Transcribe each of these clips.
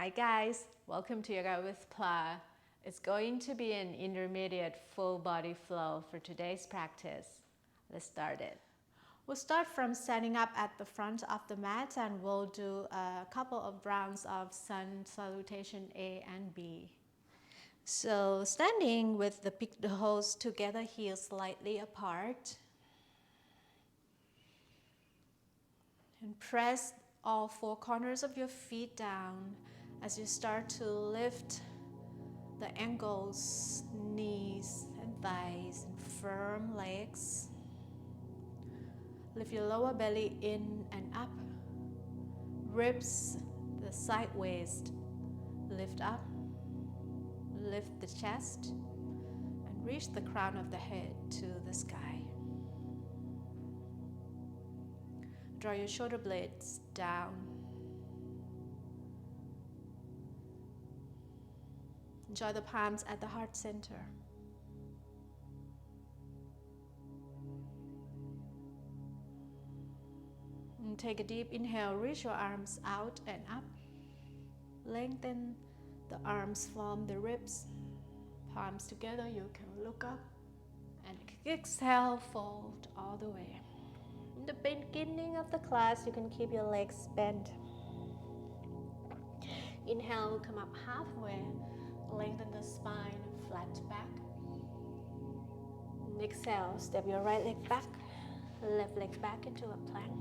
Hi guys, welcome to Yoga with Pla. It's going to be an intermediate full body flow for today's practice. Let's start it. We'll start from standing up at the front of the mat and we'll do a couple of rounds of sun salutation A and B. So standing with the peak toes together, heels slightly apart. And press all four corners of your feet down as you start to lift the ankles, knees, and thighs, and firm legs. Lift your lower belly in and up. Ribs, the sideways, lift up. Lift the chest and reach the crown of the head to the sky. Draw your shoulder blades down. Enjoy the palms at the heart center. And take a deep inhale, reach your arms out and up. Lengthen the arms from the ribs. Palms together, you can look up. And exhale, fold all the way. In the beginning of the class, you can keep your legs bent. Inhale, come up halfway. Lengthen the spine, flat back. Exhale, step your right leg back, left leg back into a plank.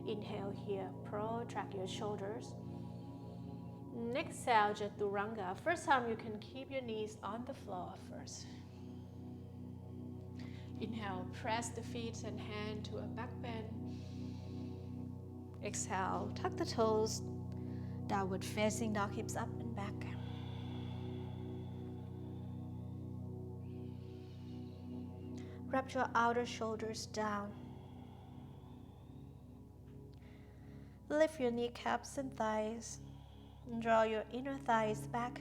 Inhale here, protract your shoulders. Exhale, Chaturanga. First time you can keep your knees on the floor first. Inhale, press the feet and hand to a back bend. Exhale, tuck the toes, downward facing dog, hips up and back. Wrap your outer shoulders down. Lift your kneecaps and thighs. And draw your inner thighs back.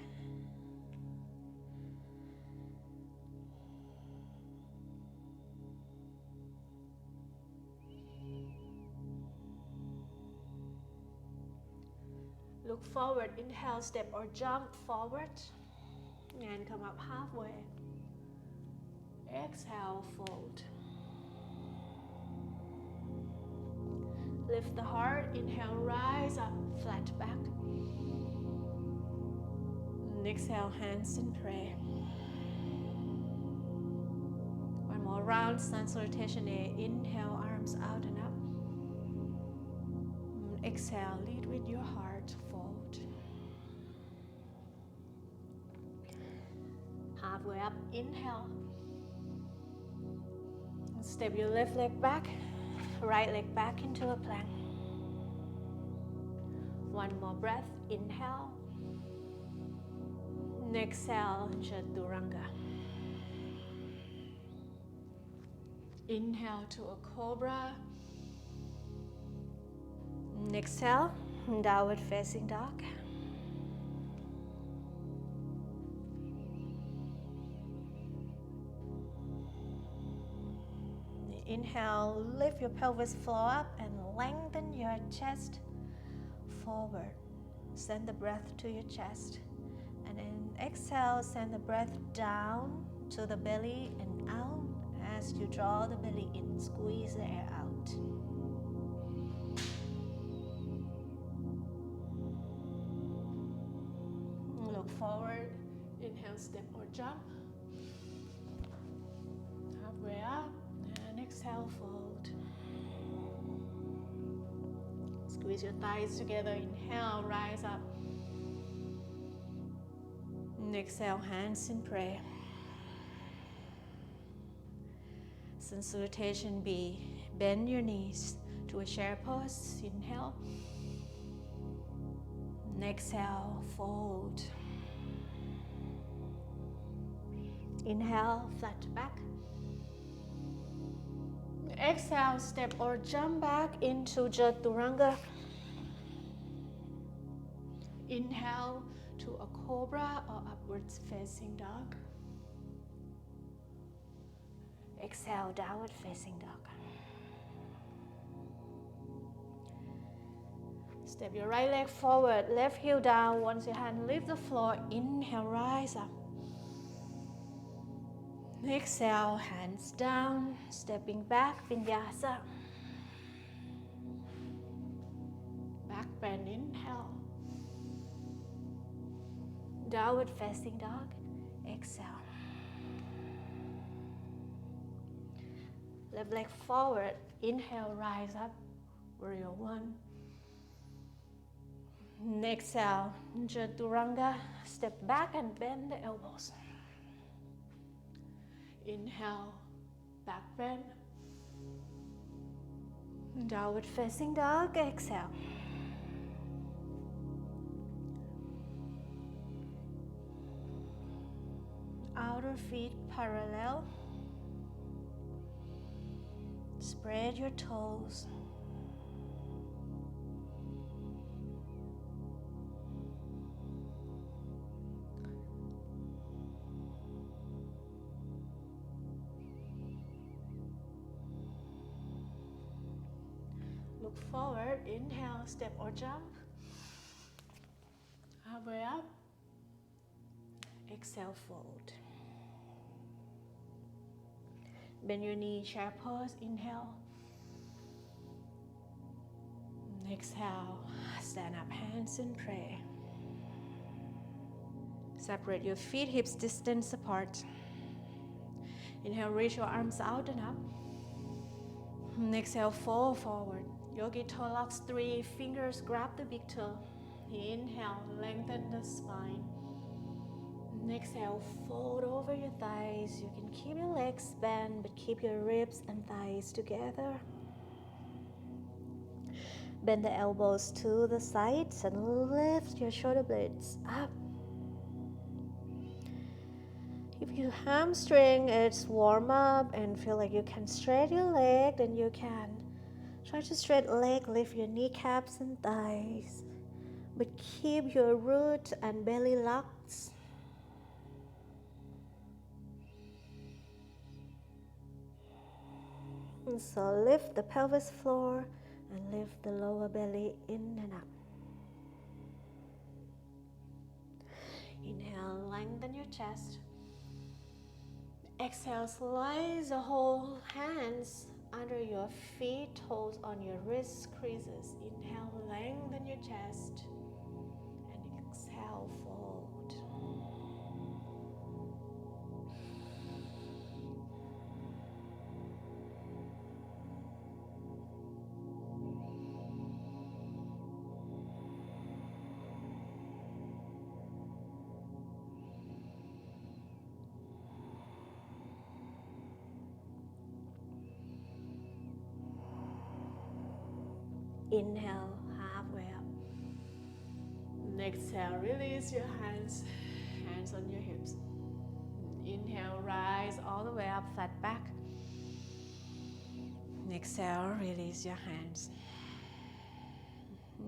Look forward, inhale, step or jump forward. And come up halfway. Exhale, fold. Lift the heart, inhale, rise up, flat back. And exhale, hands in prayer. One more round, sun salutation A. Inhale, arms out and up. And exhale, lead with your heart, fold. Halfway up, inhale. Step your left leg back, right leg back into a plank. One more breath, inhale. Exhale, Chaturanga. Inhale to a cobra. Exhale, downward facing dog. Inhale, lift your pelvis floor up and lengthen your chest forward. Send the breath to your chest. And then exhale, send the breath down to the belly and out. As you draw the belly in, squeeze the air out. Look forward, inhale, step or jump. Halfway up. And exhale, fold. Squeeze your thighs together. Inhale, rise up. And exhale, hands in prayer. Sun salutation B. Bend your knees to a chair pose. Inhale. And exhale, fold. Inhale, flat back. Exhale, step or jump back into Chaturanga. Inhale to a cobra or upwards facing dog. Exhale, downward facing dog. Step your right leg forward, left heel down. Once your hand leaves the floor, inhale, rise up. Exhale, hands down, stepping back, vinyasa. Back bend, inhale. Downward facing dog, exhale. Left leg forward, inhale, rise up, warrior one. Exhale, chaturanga, step back and bend the elbows. Inhale, back bend. Downward facing dog, exhale. Outer feet parallel. Spread your toes. Look forward, inhale, step or jump. Halfway up. Exhale, fold. Bend your knee, chair pose, inhale. Exhale, stand up, hands in prayer. Separate your feet, hips distance apart. Inhale, reach your arms out and up. Exhale, fold forward. Yogi toe locks, 3 fingers, grab the big toe. Inhale, lengthen the spine. Exhale, fold over your thighs. You can keep your legs bent, but keep your ribs and thighs together. Bend the elbows to the sides and lift your shoulder blades up. If you hamstring, it's warm up and feel like you can stretch your leg, then you can. Try to stretch leg, lift your kneecaps and thighs, but keep your root and belly locked. And so lift the pelvis floor and lift the lower belly in and up. Inhale, lengthen your chest. Exhale, slide the whole hands under your feet, toes on your wrist creases. Inhale, lengthen your chest. And exhale, fold. Inhale, halfway up. Exhale, release your hands on your hips. Inhale, rise all the way up, flat back. Exhale, release your hands.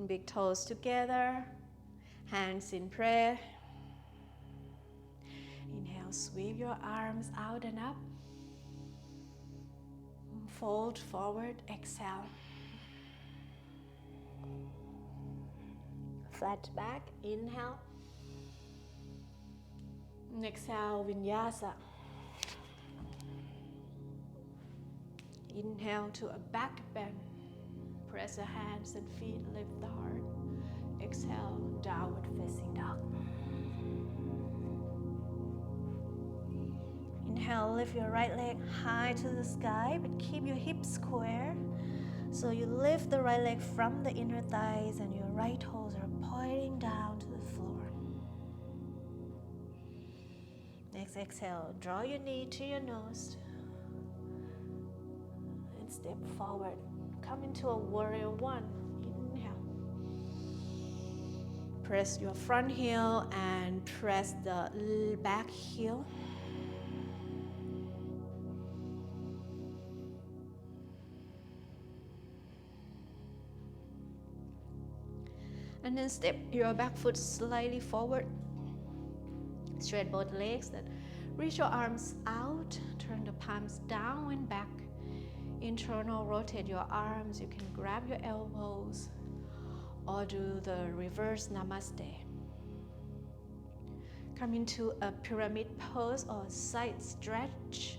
Big toes together, hands in prayer. Inhale, sweep your arms out and up. Fold forward, exhale. Flat back, inhale. Exhale, vinyasa. Inhale to a back bend. Press the hands and feet, lift the heart. Exhale, downward facing dog. Inhale, lift your right leg high to the sky, but keep your hips square. So you lift the right leg from the inner thighs and your right toes are pointing down to the floor. Next exhale, draw your knee to your nose and step forward. Come into a warrior one. Inhale. Press your front heel and press the back heel. And then step your back foot slightly forward. Straight both legs. Then reach your arms out. Turn the palms down and back. Internal rotate your arms. You can grab your elbows or do the reverse Namaste. Come into a pyramid pose or side stretch.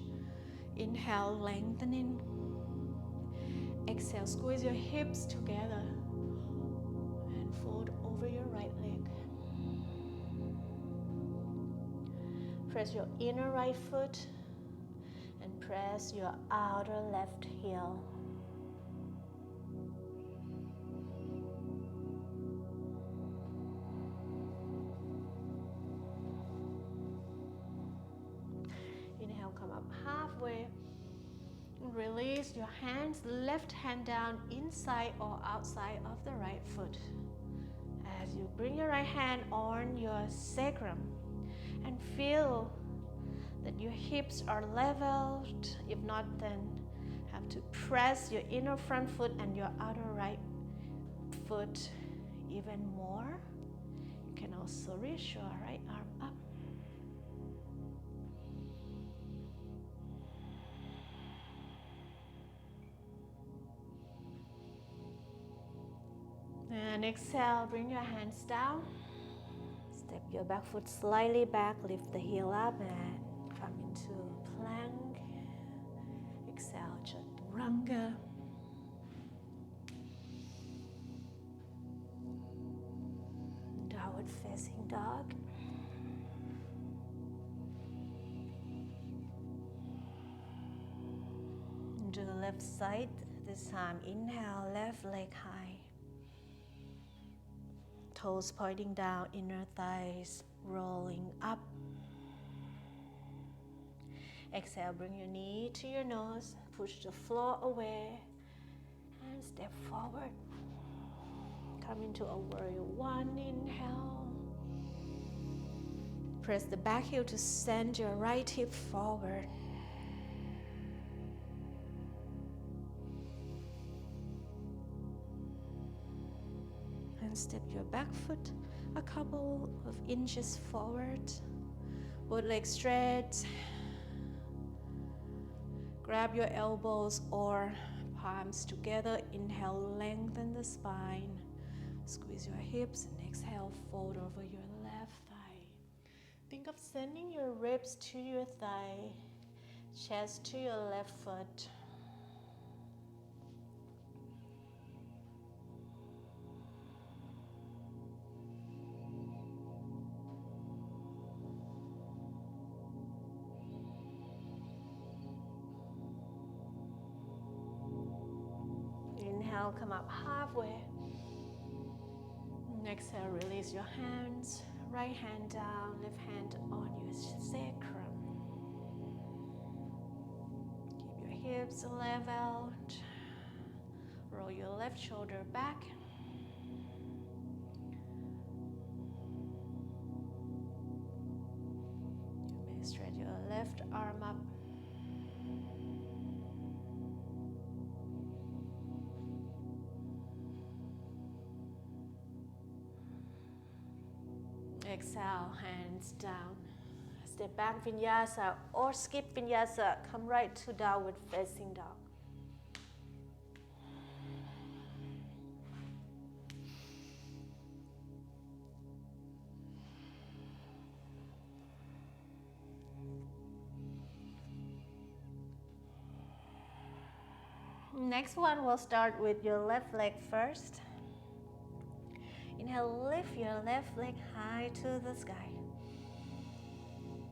Inhale, lengthening. Exhale, squeeze your hips together and fold over your right leg. Press your inner right foot and press your outer left heel. Inhale, come up halfway. Release your hands, left hand down inside or outside of the right foot. As you bring your right hand on your sacrum and feel that your hips are leveled. If not, then have to press your inner front foot and your outer right foot even more. You can also reach your right arm up. And exhale, bring your hands down. Step your back foot slightly back, lift the heel up and come into plank. Exhale, chaturanga. Downward facing dog. To the left side, this time inhale, left leg high. Toes pointing down, inner thighs rolling up. Exhale, bring your knee to your nose, push the floor away, and step forward. Come into a warrior one, inhale. Press the back heel to send your right hip forward. And step your back foot a couple of inches forward. Both legs straight. Grab your elbows or palms together. Inhale, lengthen the spine. Squeeze your hips and exhale, fold over your left thigh. Think of sending your ribs to your thigh, chest to your left foot. Inhale, come up halfway. Exhale, release your hands. Right hand down, left hand on your sacrum. Keep your hips leveled. Roll your left shoulder back. You may stretch your left arm up. Exhale, hands down. Step back, vinyasa, or skip vinyasa. Come right to downward facing dog. Next one, we'll start with your left leg first. Inhale, lift your left leg high to the sky.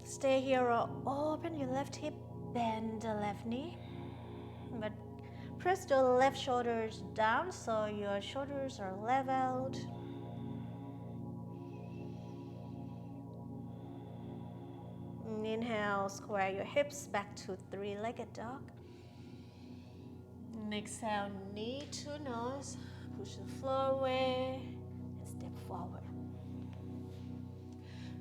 Stay here or open your left hip, bend the left knee. But press the left shoulders down so your shoulders are leveled. Inhale, square your hips back to three-legged dog. And exhale, knee to nose, push the floor away. Step forward.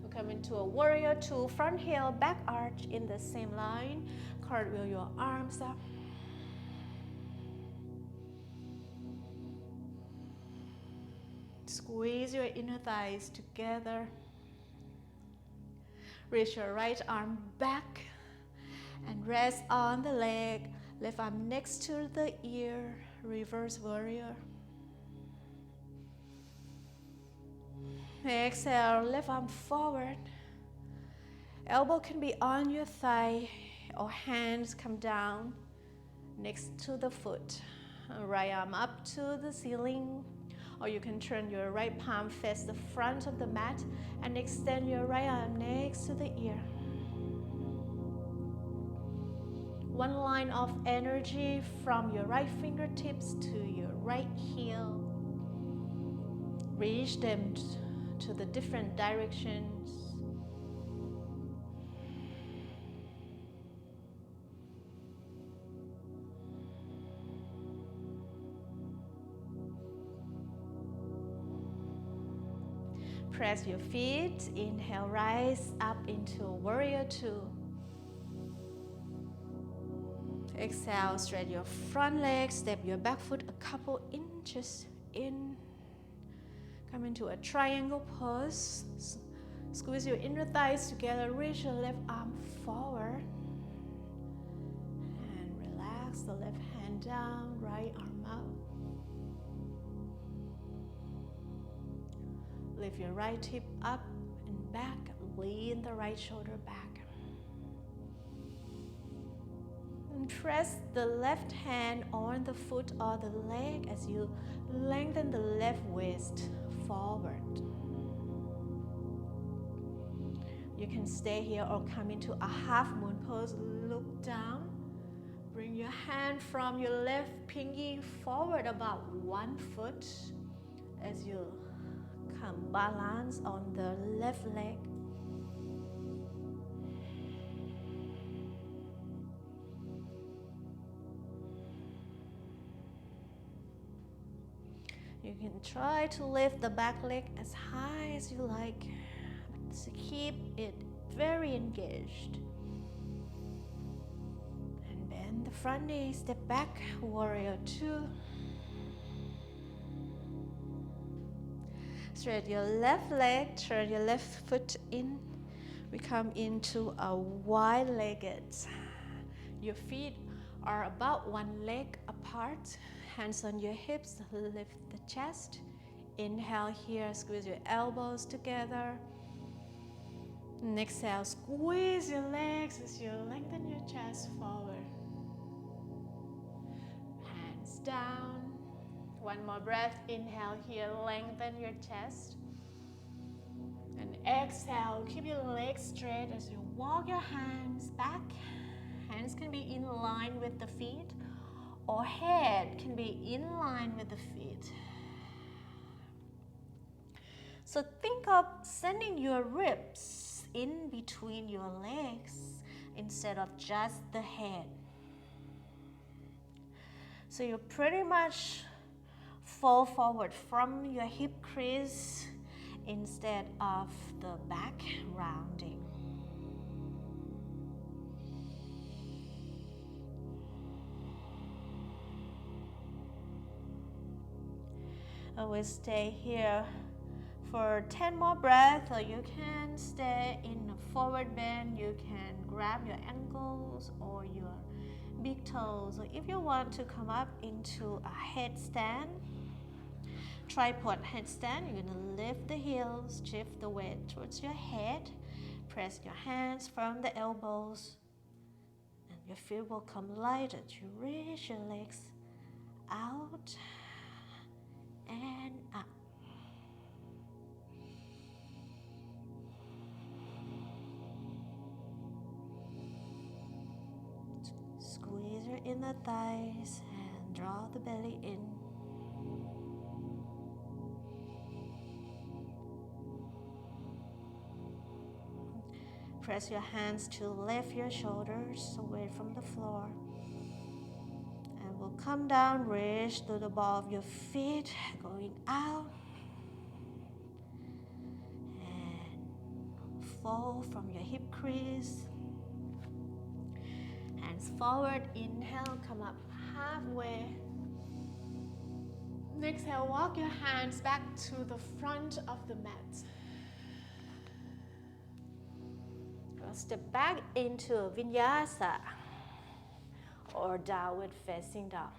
We'll come into a warrior two, front heel, back arch in the same line. Cartwheel your arms up. Squeeze your inner thighs together. Reach your right arm back and rest on the leg. Left arm next to the ear. Reverse warrior. Exhale, left arm forward. Elbow can be on your thigh or hands come down next to the foot. Right arm up to the ceiling, or you can turn your right palm face the front of the mat and extend your right arm next to the ear. One line of energy from your right fingertips to your right heel. Reach them to the different directions. Press your feet. Inhale, rise up into Warrior Two. Exhale, straight your front leg, step your back foot a couple inches in. Come into a triangle pose. Squeeze your inner thighs together, reach your left arm forward. And relax the left hand down, right arm up. Lift your right hip up and back, lean the right shoulder back. And press the left hand on the foot or the leg as you lengthen the left waist forward. You can stay here or come into a half moon pose. Look down. Bring your hand from your left pinky forward about 1 foot as you come balance on the left leg. You can try to lift the back leg as high as you like, to keep it very engaged. And bend the front knee, step back, Warrior Two. Straight your left leg, turn your left foot in. We come into a wide-legged. Your feet are about 1 leg apart. Hands on your hips, lift the chest. Inhale here, squeeze your elbows together. And exhale, squeeze your legs as you lengthen your chest forward. Hands down. 1 more breath. Inhale here, lengthen your chest. And exhale, keep your legs straight as you walk your hands back. Hands can be in line with the feet, or head can be in line with the feet. So think of sending your ribs in between your legs instead of just the head. So you pretty much fall forward from your hip crease instead of the back rounding. Always stay here for 10 more breaths, or you can stay in a forward bend. You can grab your ankles or your big toes, or if you want to come up into a headstand, tripod headstand, you're going to lift the heels, shift the weight towards your head, press your hands from the elbows, and your feet will come light as you reach your legs out and up. Squeeze your inner thighs and draw the belly in. Press your hands to lift your shoulders away from the floor. And we'll come down, reach to the ball of your feet, going out. And fall from your hip crease. Hands forward, inhale, come up halfway. Exhale, walk your hands back to the front of the mat. Step back into Vinyasa or downward facing dog.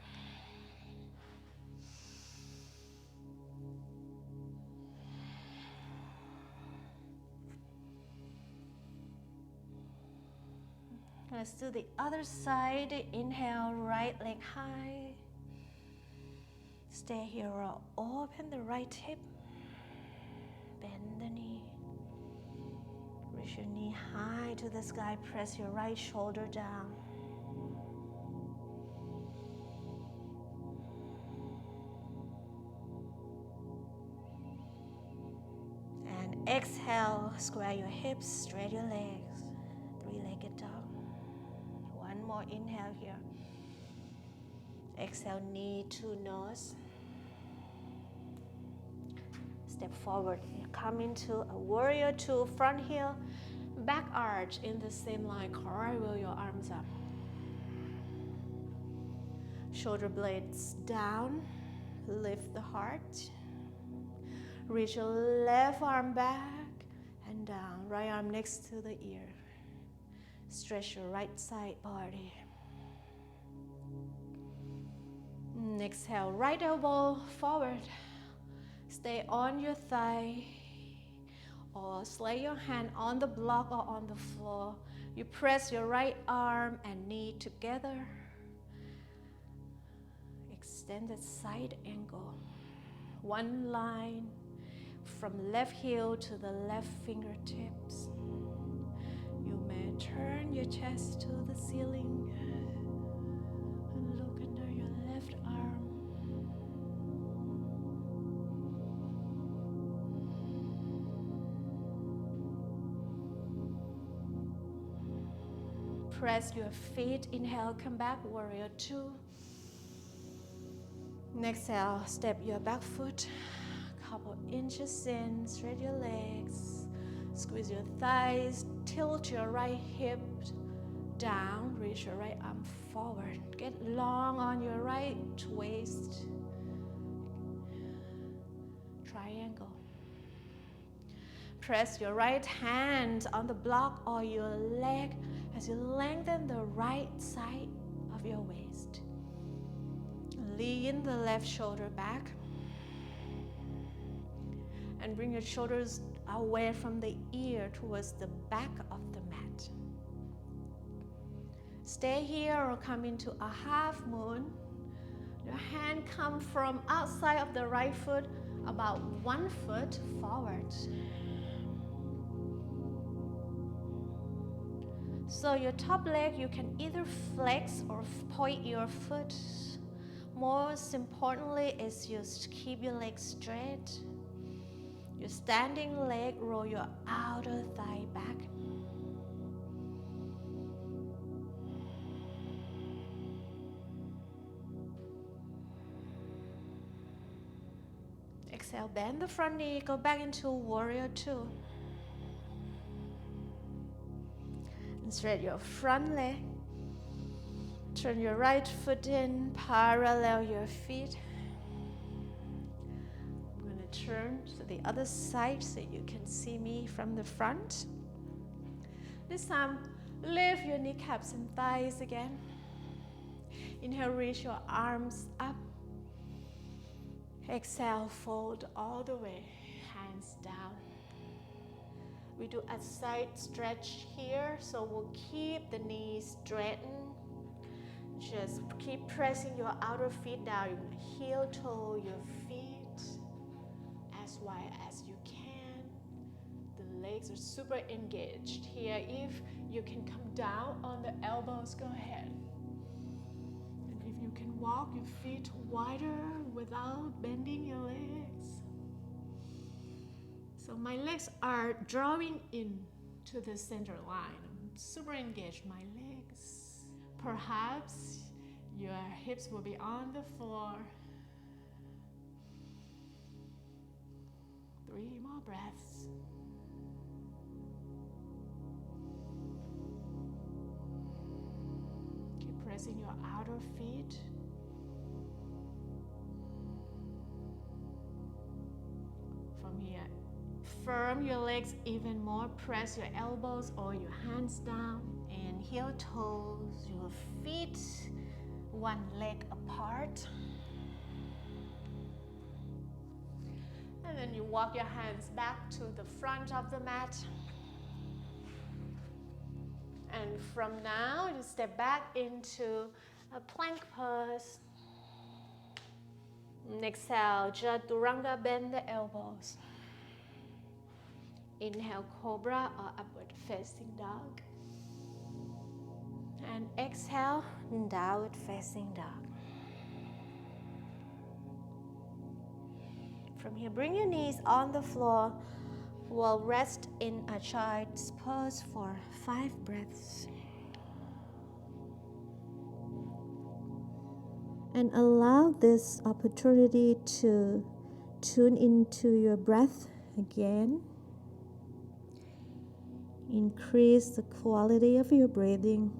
Let's do the other side. Inhale, right leg high. Stay here or open the right hip. Bend the knee. Reach your knee high to the sky. Press your right shoulder down. And exhale, square your hips, straight your legs. Three-legged dog. One more inhale here. Exhale, knee to nose. Step forward. Come into a warrior two, front heel, back arch in the same line. Cartwheel your arms up. Shoulder blades down. Lift the heart. Reach your left arm back and down. Right arm next to the ear. Stretch your right side body. Exhale, right elbow forward. Stay on your thigh or slay your hand on the block or on the floor. You press your right arm and knee together. Extended side angle. One line from left heel to the left fingertips. You may turn your chest to the ceiling and look under your left arm. Press your feet. Inhale, come back, warrior two. Exhale, step your back foot a couple inches in, straight your legs, squeeze your thighs, tilt your right hip down, reach your right arm forward. Get long on your right waist. Triangle. Press your right hand on the block or your leg as you lengthen the right side of your waist. Lean the left shoulder back and bring your shoulders away from the ear towards the back of the mat. Stay here or come into a half moon. Your hand come from outside of the right foot about 1 foot forward. So your top leg, you can either flex or point your foot. Most importantly is just keep your legs straight. Your standing leg, roll your outer thigh back. Exhale, bend the front knee, go back into warrior two. And straight your front leg. Turn your right foot in, parallel your feet. I'm going to turn to the other side so you can see me from the front. This time, lift your kneecaps and thighs again. Inhale, reach your arms up. Exhale, fold all the way, hands down. We do a side stretch here, so we'll keep the knees straightened. Just keep pressing your outer feet down. You're going to heel toe your feet as wide as you can. The legs are super engaged here. If you can come down on the elbows, go ahead. And if you can walk your feet wider without bending your legs. So my legs are drawing in to the center line. I'm super engaged, my legs. Perhaps your hips will be on the floor. 3 more breaths. Keep pressing your outer feet. From here, firm your legs even more. Press your elbows or your hands down. And heel toes, your feet, one leg apart. And then you walk your hands back to the front of the mat. And from now, you step back into a plank pose. And exhale, Chaturanga, bend the elbows. Inhale, Cobra or Upward Facing Dog. And exhale, Downward Facing Dog. From here, bring your knees on the floor while rest in a child's pose for 5 breaths. And allow this opportunity to tune into your breath again. Increase the quality of your breathing.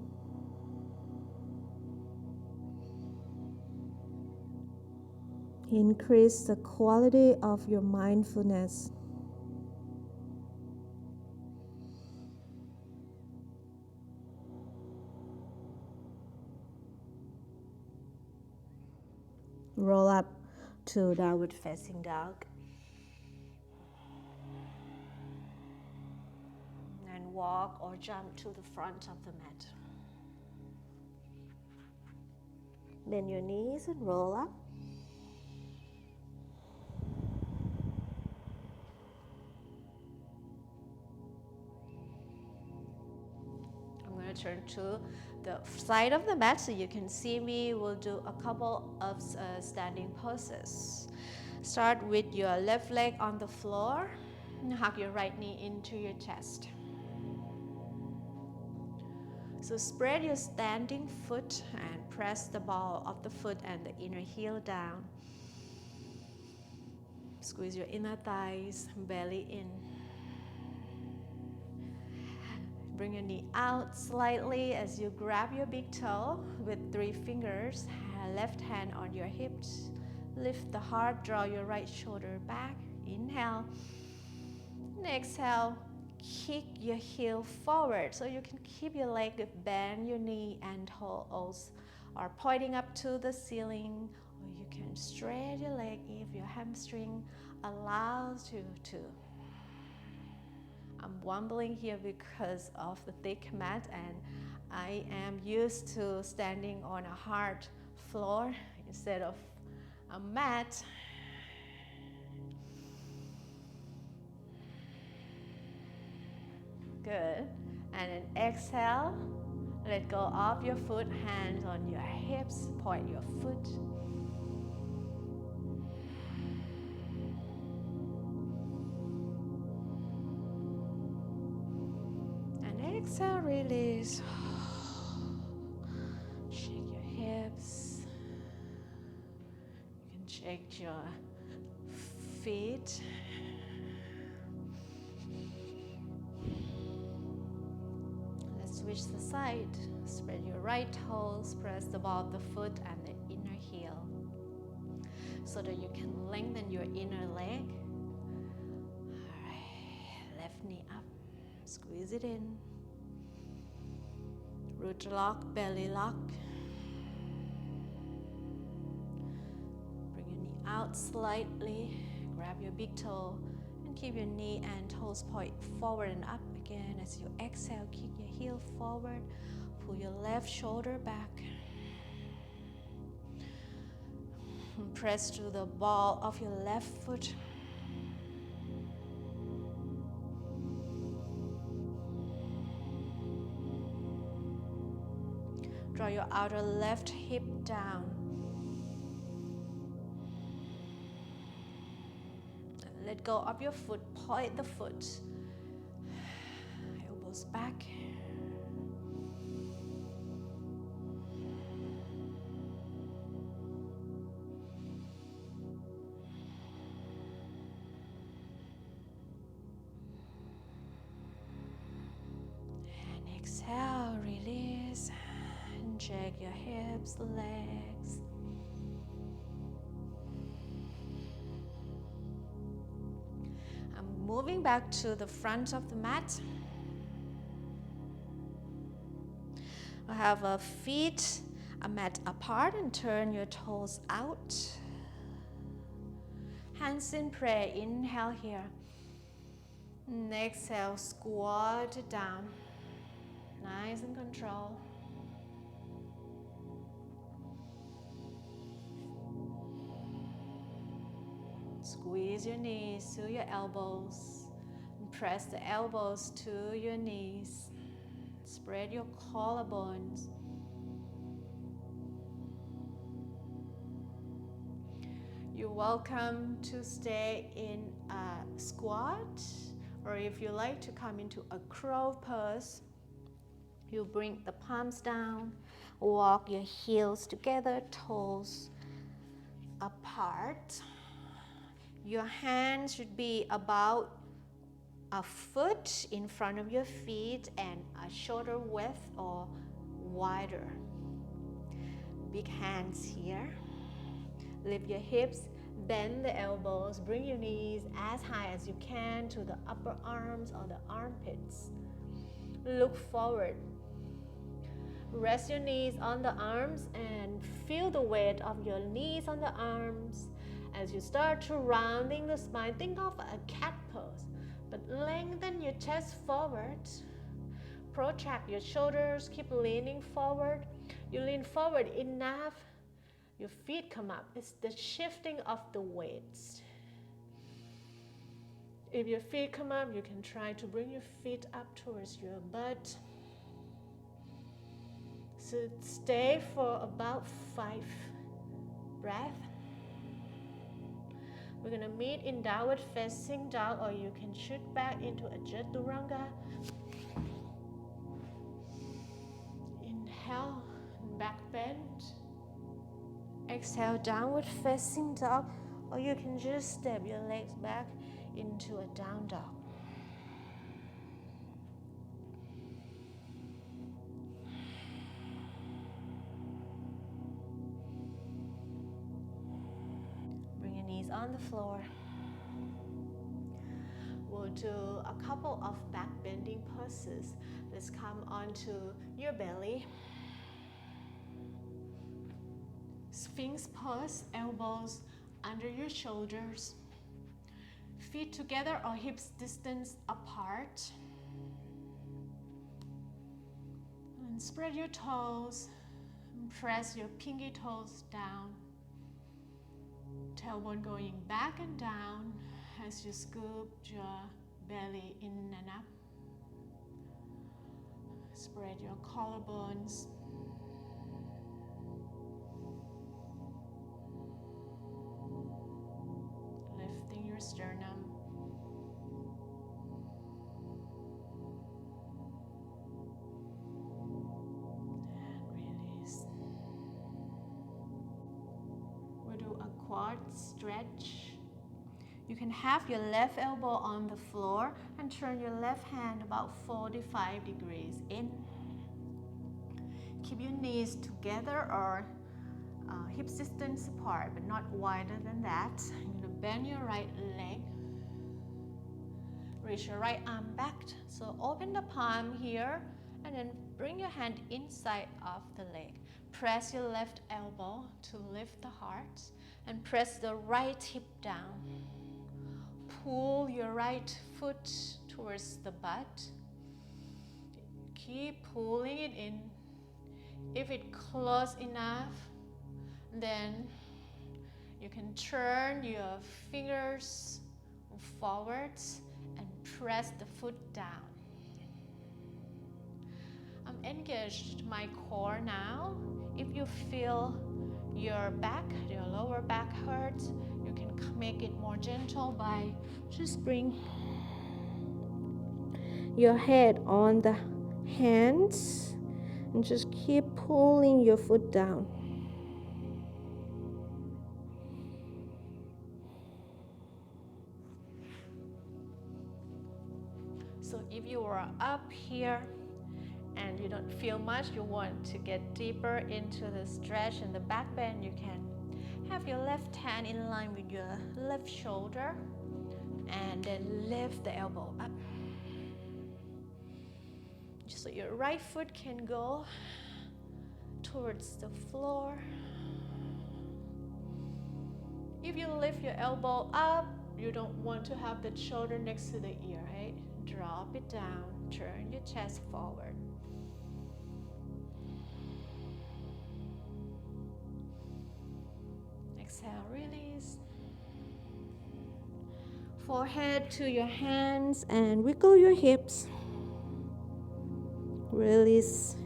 Increase the quality of your mindfulness. Roll up to Downward Facing Dog. And walk or jump to the front of the mat. Bend your knees and roll up. I'm going to turn to the side of the mat so you can see me. We'll do a couple of standing poses. Start with your left leg on the floor. And hug your right knee into your chest. So spread your standing foot and press the ball of the foot and the inner heel down. Squeeze your inner thighs, belly in. Bring your knee out slightly as you grab your big toe with 3 fingers, left hand on your hips. Lift the heart, draw your right shoulder back. Inhale. And exhale, kick your heel forward so you can keep your leg bend, your knee and toes are pointing up to the ceiling, or you can stretch your leg if your hamstring allows you to. I'm wobbling here because of the thick mat, and I am used to standing on a hard floor instead of a mat. Good. And then exhale. Let go of your foot, hands on your hips, point your foot. And exhale, release. Shake your hips. You can shake your feet. Switch the side. Spread your right toes, press the ball of the foot and the inner heel so that you can lengthen your inner leg. Alright, left knee up, squeeze it in. Root lock, belly lock. Bring your knee out slightly, grab your big toe and keep your knee and toes point forward and up again. As you exhale, kick your heel forward, pull your left shoulder back. And press to the ball of your left foot. Draw your outer left hip down. Let go of your foot, point the foot. Elbows back. And exhale, release. And check your hips, legs. Moving back to the front of the mat. I have a feet a mat apart and turn your toes out. Hands in prayer. Inhale here. And exhale, squat down. Nice and control. Squeeze your knees to your elbows. And press the elbows to your knees. Spread your collarbones. You're welcome to stay in a squat, or if you like to come into a crow pose, you bring the palms down, walk your heels together, toes apart. Your hands should be about a foot in front of your feet and a shoulder width or wider. Big hands here. Lift your hips, bend the elbows, bring your knees as high as you can to the upper arms or the armpits. Look forward. Rest your knees on the arms and feel the weight of your knees on the arms. As you start to rounding the spine, think of a cat pose, but lengthen your chest forward. Protract your shoulders, keep leaning forward. You lean forward enough, your feet come up. It's the shifting of the weights. If your feet come up, you can try to bring your feet up towards your butt. So stay for about 5 breaths. We're going to meet in downward facing dog, or you can shoot back into a chaturanga. Inhale, back bend. Exhale, downward facing dog, or you can just step your legs back into a down dog. Bring your knees on the floor. We'll do a couple of back bending poses. Let's come onto your belly. Sphinx pose, elbows under your shoulders. Feet together or hips distance apart. And spread your toes and press your pinky toes down. Tailbone going back and down as you scoop your belly in and up. Spread your collarbones. Lifting your sternum. And release. We'll do a quad stretch. You can have your left elbow on the floor and turn your left hand about 45 degrees in. Keep your knees together or hips distance apart, but not wider than that. You're going to bend your right leg. Reach your right arm back. So open the palm here and then bring your hand inside of the leg. Press your left elbow to lift the heart and press the right hip down. Pull your right foot towards the butt. Keep pulling it in. If it's close enough, then you can turn your fingers forwards and press the foot down. I'm engaged my core now. If you feel your back, your lower back hurts, you can make it more gentle by just bring your head on the hands and just keep pulling your foot down. So if you are up here and you don't feel much, you want to get deeper into the stretch and the back bend, you can have your left hand in line with your left shoulder and then lift the elbow up. Just so your right foot can go towards the floor. If you lift your elbow up, you don't want to have the shoulder next to the ear, right? Drop it down, turn your chest forward. exhale, release. Forehead to your hands and wiggle your hips. Release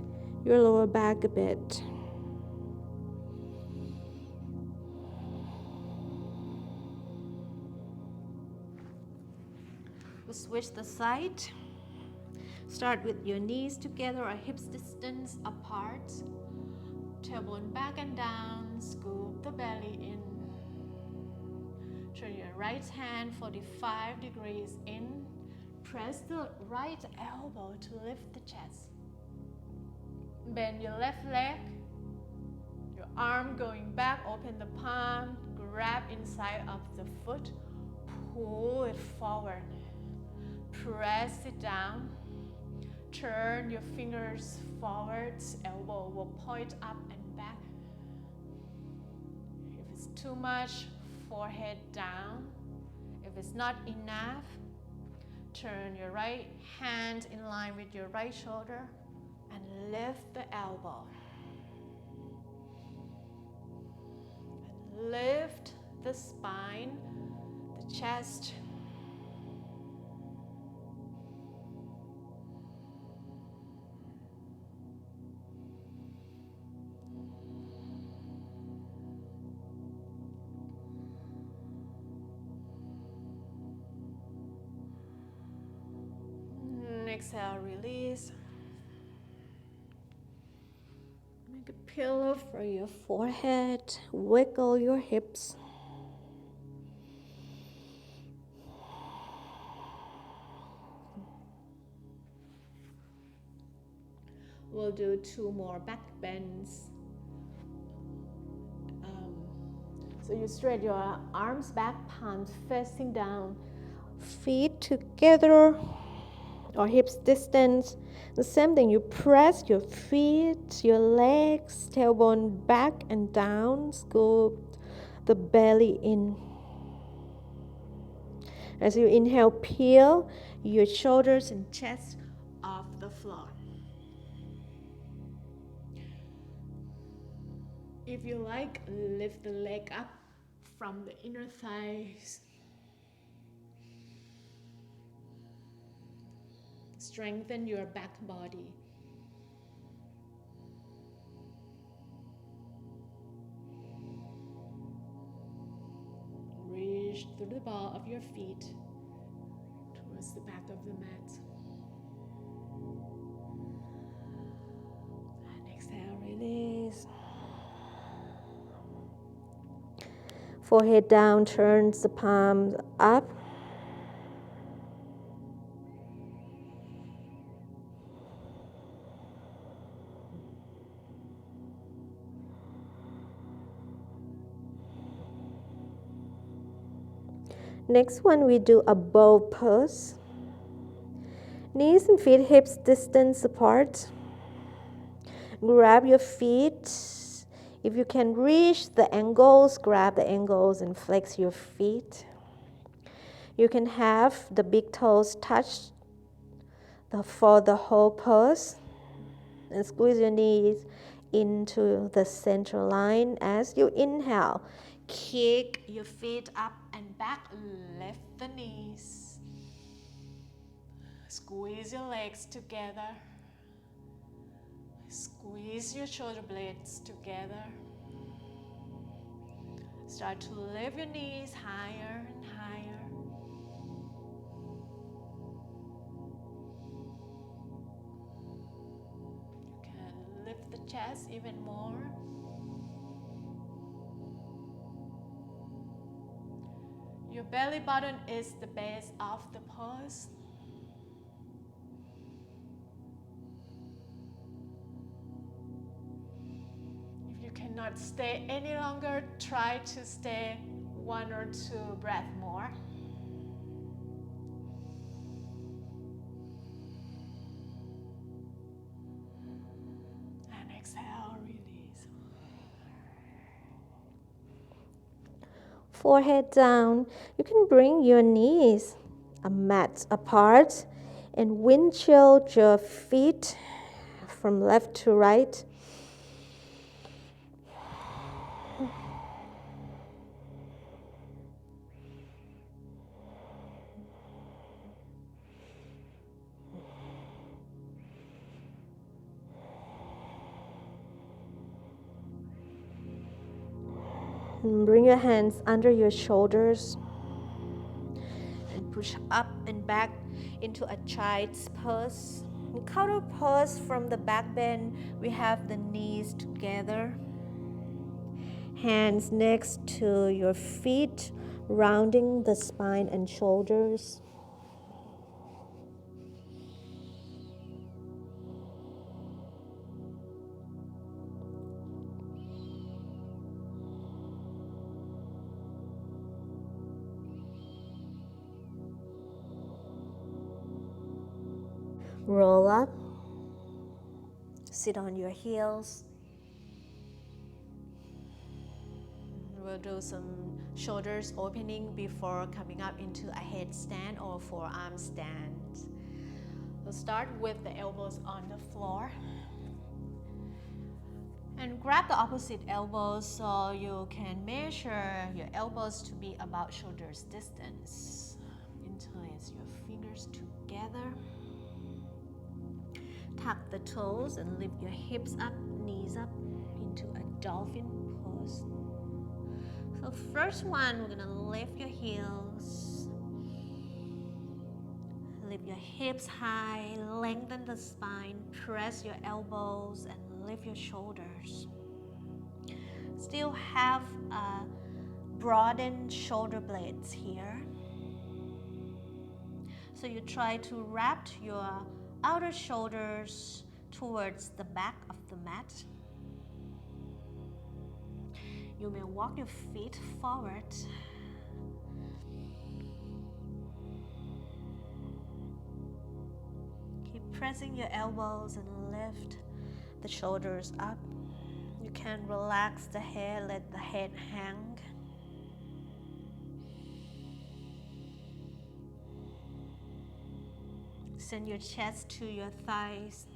your lower back a bit. We'll switch the side. Start with your knees together or hips distance apart. Tailbone back and down. Scoop the belly in. Turn your right hand 45 degrees in. Press the right elbow to lift the chest. Bend your left leg. Your arm going back. Open the palm. Grab inside of the foot. Pull it forward. Press it down. Turn your fingers forwards. Elbow will point up and back. If it's too much, forehead down. If it's not enough, turn your right hand in line with your right shoulder and lift the elbow. And lift the spine, the chest. Exhale, release. Make a pillow for your forehead. Wiggle your hips. We'll do 2 more back bends. So you straight your arms back, palms facing down, feet together or hips distance. The same thing, you press your feet, your legs, tailbone back and down, scoop the belly in. As you inhale, peel your shoulders and chest off the floor. If you like, lift the leg up from the inner thighs. Strengthen your back body. Reach through the ball of your feet towards the back of the mat. And exhale, release. Forehead down, turns the palms up. Next one, we do a bow pose. Knees and feet hips distance apart. Grab your feet. If you can reach the ankles, grab the ankles and flex your feet. You can have the big toes touch for the whole pose. And squeeze your knees into the center line as you inhale. Kick your feet up and back, lift the knees. Squeeze your legs together. Squeeze your shoulder blades together. Start to lift your knees higher and higher. You can lift the chest even more. Your belly button is the base of the pose. If you cannot stay any longer, try to stay 1 or 2 breaths more. And exhale, release. Forehead down. You can bring your knees a mat apart and windshield your feet from left to right. And bring your hands under your shoulders and push up and back into a child's pose. In counter pose from the back bend, we have the knees together. Hands next to your feet, rounding the spine and shoulders. Roll up. Sit on your heels. We'll do some shoulders opening before coming up into a headstand or forearm stand. We'll start with the elbows on the floor. And grab the opposite elbows so you can measure your elbows to be about shoulders distance. Interlace your fingers together. Tuck the toes and lift your hips up, knees up into a dolphin pose. So first one, we're gonna lift your heels. Lift your hips high, lengthen the spine, press your elbows and lift your shoulders. Still have broadened shoulder blades here. So you try to wrap your outer shoulders towards the back of the mat. You may walk your feet forward. Keep pressing your elbows and lift the shoulders up. You can relax the head, let the head hang. Send your chest to your thighs.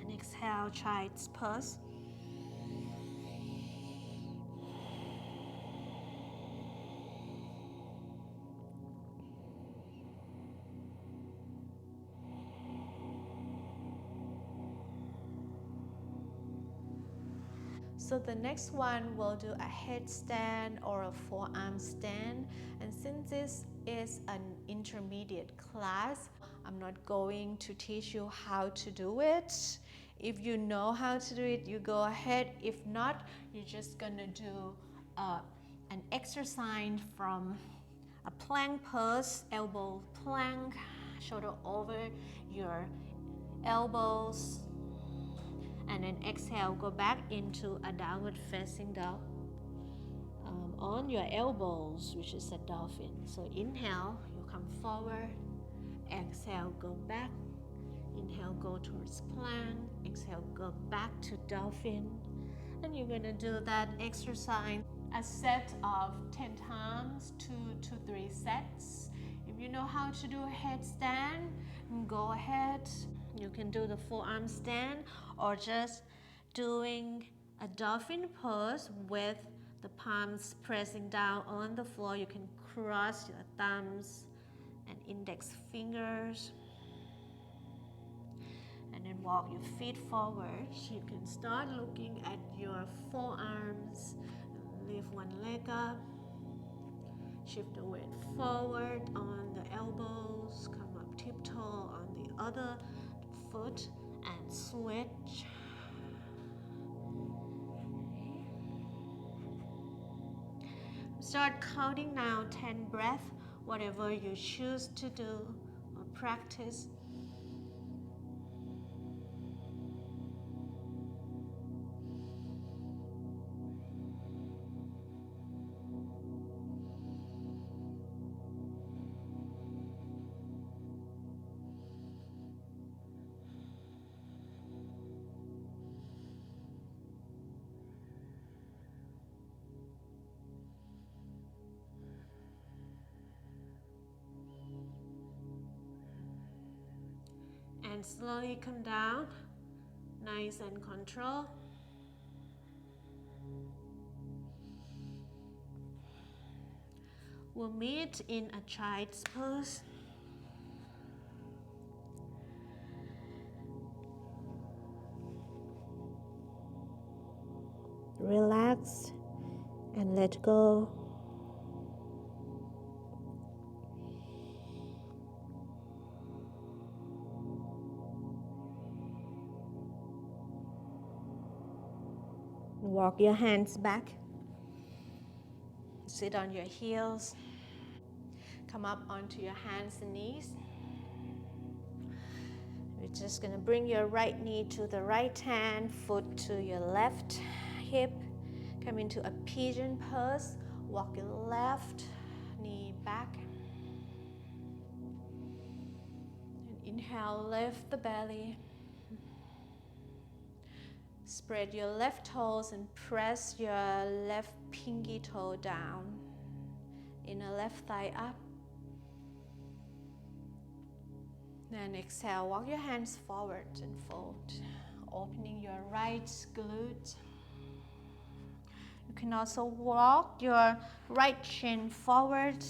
And exhale, child's pose. So the next one, we'll do a headstand or a forearm stand. And since this is an intermediate class, I'm not going to teach you how to do it. If you know how to do it, you go ahead. If not, you're just gonna do an exercise from a plank pose, elbow plank, shoulder over your elbows. And then exhale, go back into a downward facing dog on your elbows, which is a dolphin. So inhale, you come forward. Exhale, go back. Inhale, go towards plank. Exhale, go back to dolphin. And you're gonna do that exercise a set of 10 times, 2 to 3 sets. If you know how to do a headstand, go ahead. You can do the forearm stand or just doing a dolphin pose with the palms pressing down on the floor. You can cross your thumbs and index fingers and then walk your feet forward. You can start looking at your forearms. Lift one leg up. Shift the weight forward on the elbows. Come up tiptoe on the other foot and switch. Start counting now 10 breaths, whatever you choose to do or practice. And slowly come down, nice and controlled. We'll meet in a child's pose. relax and let go. Walk your hands back. Sit on your heels. Come up onto your hands and knees. You're just going to bring your right knee to the right hand, foot to your left hip. Come into a pigeon pose. Walk your left knee back. And inhale, lift the belly. Spread your left toes and press your left pinky toe down. Inner left thigh up. Then exhale, walk your hands forward and fold, opening your right glute. You can also walk your right shin forward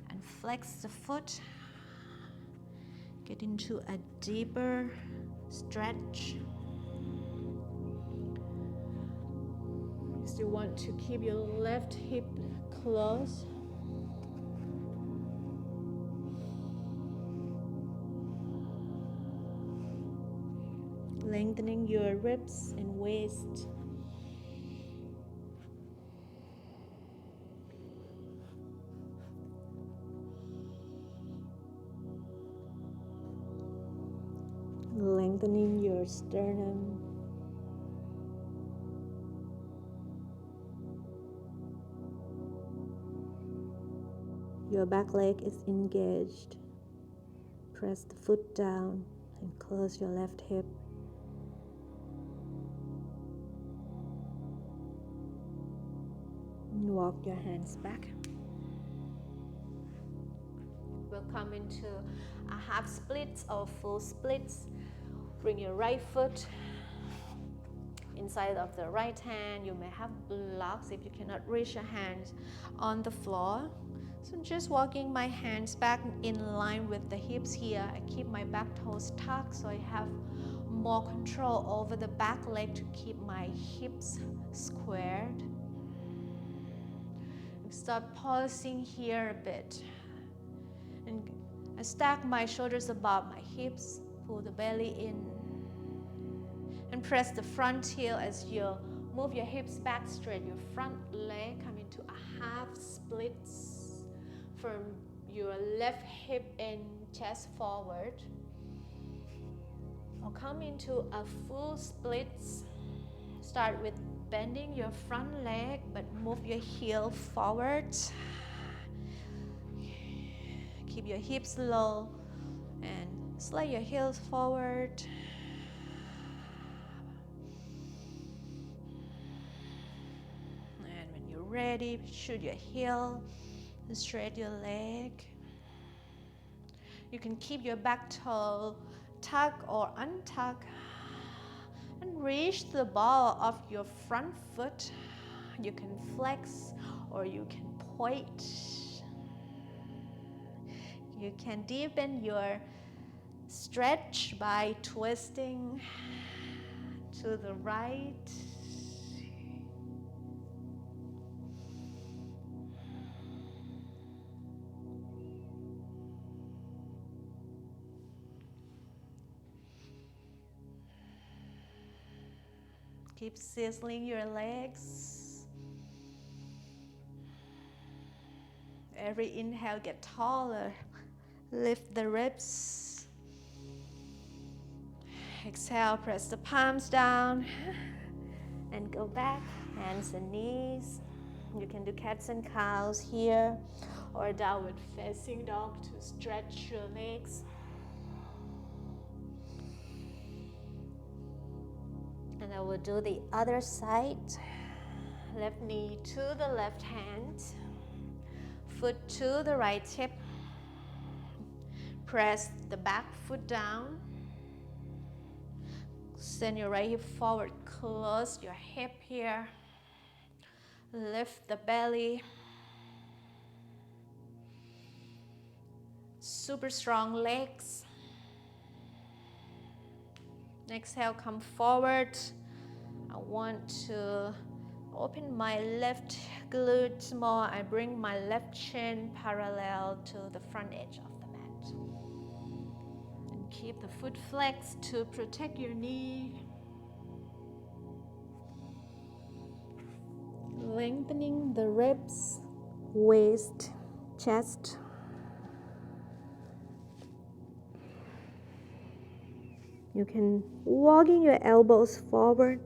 and flex the foot. Get into a deeper stretch. You still want to keep your left hip closed. Lengthening your ribs and waist. Lengthening your sternum. Your back leg is engaged. Press the foot down and close your left hip. And walk your hands back. We'll come into a half splits or full splits. Bring your right foot inside of the right hand. You may have blocks if you cannot reach your hands on the floor. So I'm just walking my hands back in line with the hips here. I keep my back toes tucked so I have more control over the back leg to keep my hips squared. Start pulsing here a bit. And I stack my shoulders above my hips, pull the belly in, and press the front heel as you move your hips back straight. Your front leg come into a half splits from your left hip and chest forward. Or come into a full splits. Start with bending your front leg, but move your heel forward. Keep your hips low and slide your heels forward. And when you're ready, shoot your heel and straight your leg. You can keep your back toe tuck or untuck and reach the ball of your front foot. You can flex or you can point. You can deepen your stretch by twisting to the right. Keep sizzling your legs. Every inhale, get taller. Lift the ribs. Exhale, press the palms down and go back, hands and knees. You can do cats and cows here or downward facing dog to stretch your legs. And I will do the other side. Left knee to the left hand, foot to the right hip. Press the back foot down. Send your right hip forward. Close your hip here. Lift the belly. Super strong legs. Exhale, come forward. I want to Open my left glute more. I bring my left shin parallel to the front edge of the mat. And keep the foot flexed to protect your knee. Lengthening the ribs, waist, chest. You can walking your elbows forward.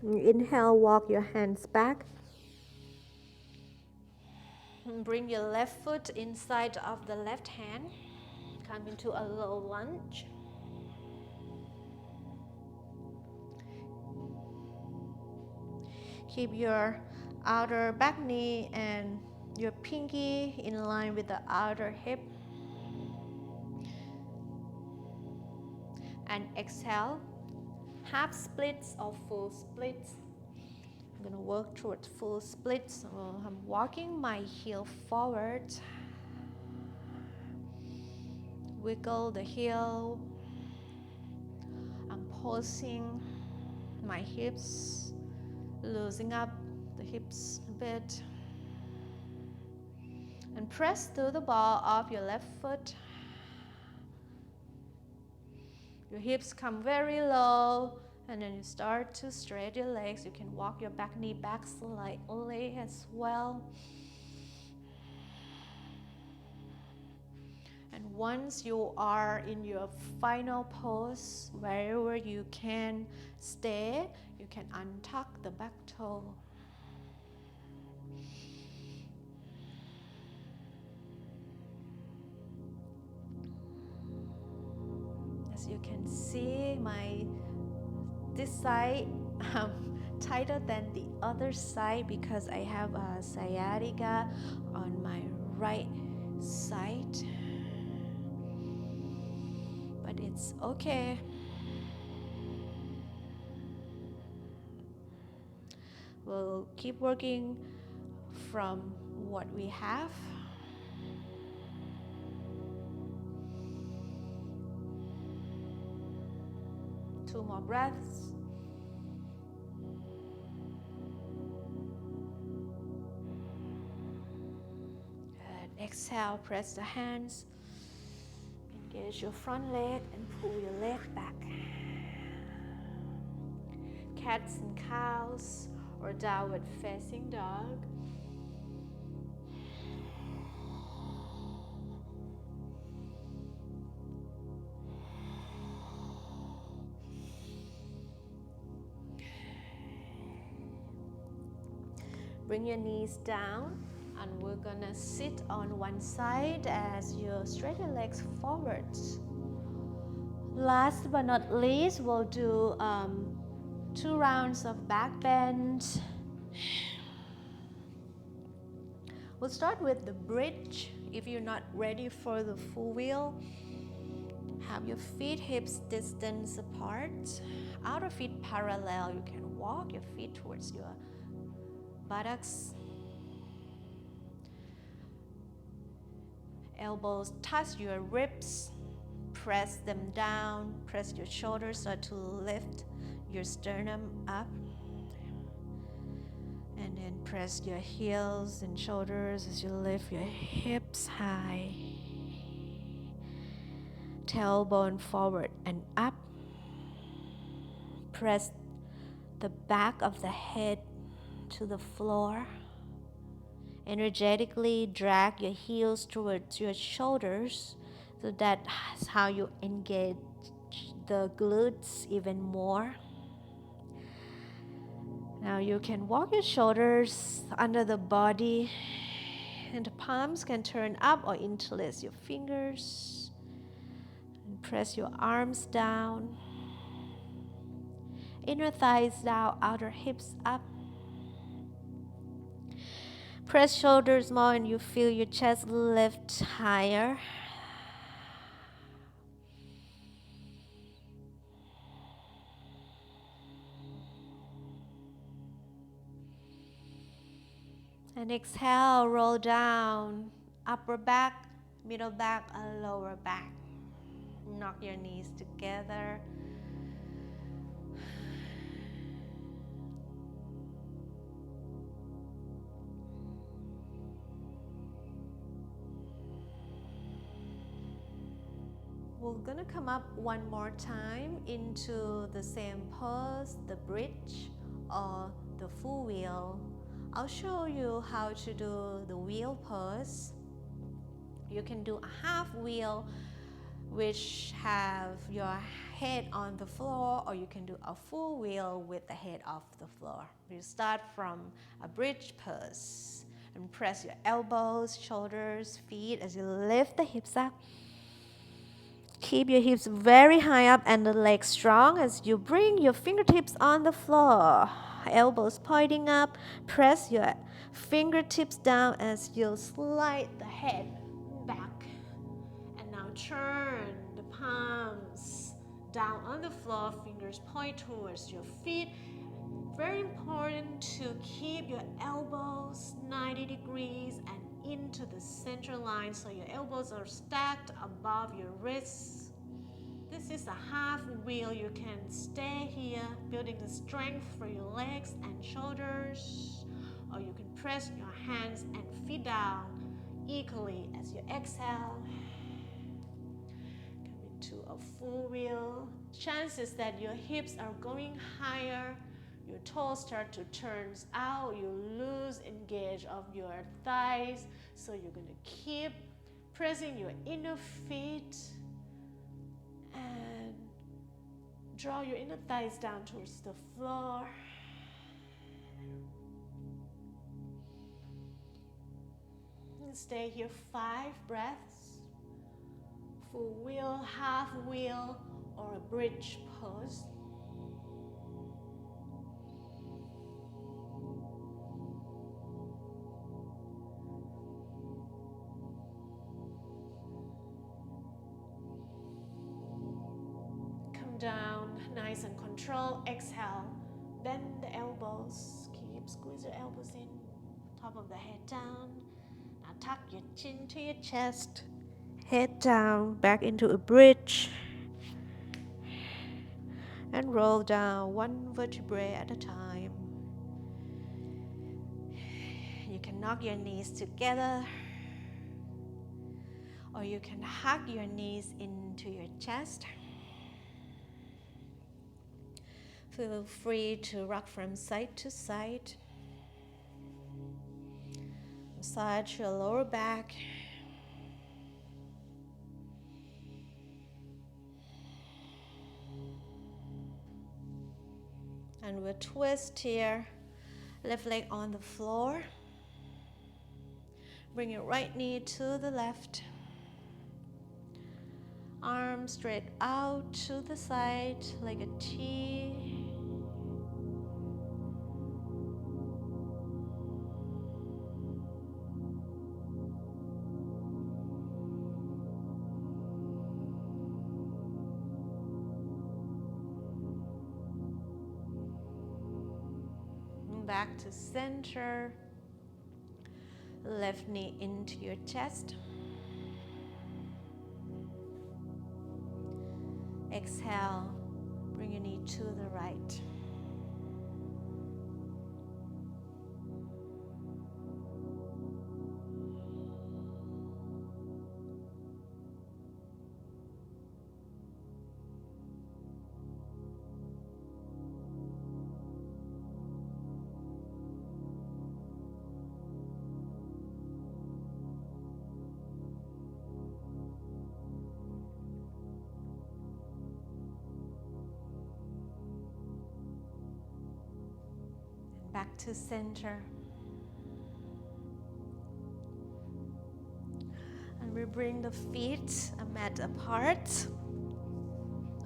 Inhale, walk your hands back. Bring your left foot inside of the left hand. Come into a low lunge. Keep your outer back knee and your pinky in line with the outer hip. And exhale, half splits or full splits. I'm going to work towards full splits. So I'm walking my heel forward. Wiggle the heel. I'm pulsing my hips, loosening up the hips a bit. And press through the ball of your left foot. Your hips come very low, and then you start to straight your legs. You can walk your back knee back slightly as well. And once you are in your final pose, wherever you can stay, you can untuck the back toe. As you can see, this side tighter than the other side because I have a sciatica on my right side. But it's okay. We'll keep working from what we have. Two more breaths. Good. Exhale, press the hands. Engage your front leg and pull your leg back. Cats and cows or downward facing dog. Bring your knees down, and we're gonna sit on one side as you straighten your legs forward. Last but not least, we'll do 2 rounds of back bend. We'll start with the bridge. If you're not ready for the full wheel, have your feet hips distance apart, outer feet parallel. You can walk your feet towards your buttocks. Elbows touch your ribs. Press them down. Press your shoulders so to lift your sternum up. And then press your heels and shoulders as you lift your hips high. Tailbone forward and up. Press the back of the head to the floor. Energetically drag your heels towards your shoulders, so that's how you engage the glutes even more. Now you can walk your shoulders under the body, and the palms can turn up or interlace your fingers. And press your arms down. Inner thighs down, outer hips up. Press shoulders more and you feel your chest lift higher. And exhale, roll down, upper back, middle back, and lower back. Knock your knees together. We're gonna come up one more time into the same pose, the bridge or the full wheel. I'll show you how to do the wheel pose. You can do a half wheel, which have your head on the floor, or you can do a full wheel with the head off the floor. You start from a bridge pose and press your elbows, shoulders, feet as you lift the hips up. Keep your hips very high up and the legs strong as you bring your fingertips on the floor. Elbows pointing up. Press your fingertips down as you slide the head back. And now turn the palms down on the floor. Fingers point towards your feet. Very important to keep your elbows 90 degrees and into the center line so your elbows are stacked above your wrists. This is a half wheel. You can stay here building the strength for your legs and shoulders, or you can press your hands and feet down equally as you exhale. Come into a full wheel. Chances that your hips are going higher, your toes start to turn out, you lose engage of your thighs. So you're going to keep pressing your inner feet and draw your inner thighs down towards the floor. And stay here 5 breaths. Full wheel, half wheel, or a bridge pose. Down, nice and control. Exhale, bend the elbows. Keep squeeze your elbows in. Top of the head down. Now tuck your chin to your chest. Head down, back into a bridge. And roll down one vertebrae at a time. You can knock your knees together, or you can hug your knees into your chest. Feel free to rock from side to side. Massage your lower back. And we'll twist here. Left leg on the floor. Bring your right knee to the left. Arms straight out to the side like a T. Back to center. Left knee into your chest. Exhale, bring your knee to the right. Back to center. And we bring the feet a mat apart.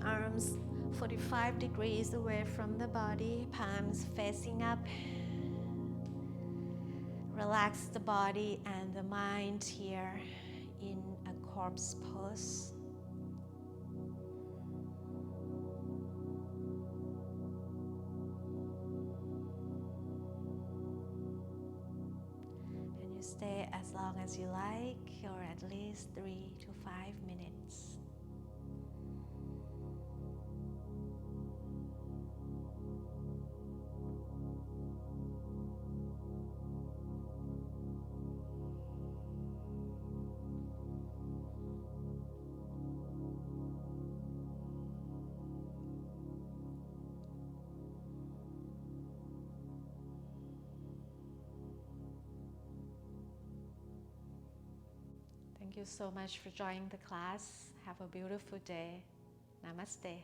Arms 45 degrees away from the body, palms facing up. Relax the body and the mind here in a corpse pose. And you stay as long as you like, or at least 3 to 5 minutes. Thank you so much for joining the class. Have a beautiful day. Namaste.